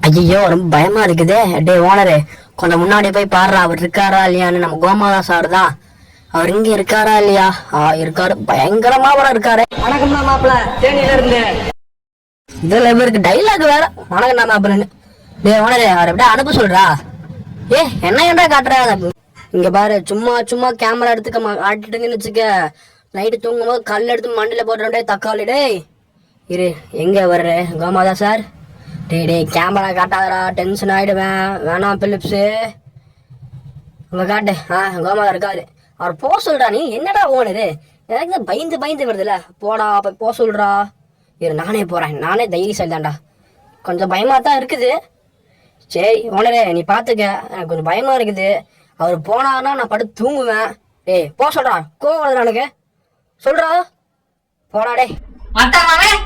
ஐயோ ரொம்ப பயமா இருக்குதே. டே ஓனரு, கொஞ்சம் முன்னாடி போய் பாடுறா, அவர் இருக்காரா இல்லையான்னு. நம்ம கோமாதா சார் தான், அவர் இங்க இருக்காரா இல்லையா? இருக்காரு, பயங்கரமா கூட இருக்காரு. வணக்கம் தான் மாப்பிள்ள, தேனியில இருந்து. இதுல இவருக்கு டைலாக் வேற, வணக்கம் தான் மாப்பிள்ளன்னு. டே ஓனரு, அவர் எப்படியா அனுப்ப சொல்றா. என்ன ஏன்டா காட்டுறா? இங்க பாரு, சும்மா சும்மா கேமரா எடுத்துக்க காட்டிட்டுங்கன்னு வச்சுக்க, நைட்டு தூங்கும் போது கல் எடுத்து மண்டில போடுறே. தக்காளி டேய் இரு, எங்க வர்ற கோமாதா சார்? டே கேமரா காட்டாதடா, டென்ஷன் ஆயிடுவேன். வேணாம் பிலிப்ஸு, உங்க காட்டு. கோமாதா இருக்காரு, அவர் போக சொல்றா. நீ என்னடா ஓனரு, எனக்கு பயந்து பயந்து வருதுல்ல. போடா அப்ப போக சொல்றா. இரு நானே போறேன், நானே தைரியசாலி தான்டா. கொஞ்சம் பயமா தான் இருக்குது. சரி ஓனரே, நீ பாத்துக்க, எனக்கு கொஞ்சம் பயமா இருக்குது. அவர் போனாருன்னா நான் படுத்து தூங்குவேன். டேய் போக சொல்றா, கோவம் வருது எனக்கு. சொல்றா, போடா டே. மாட்டான்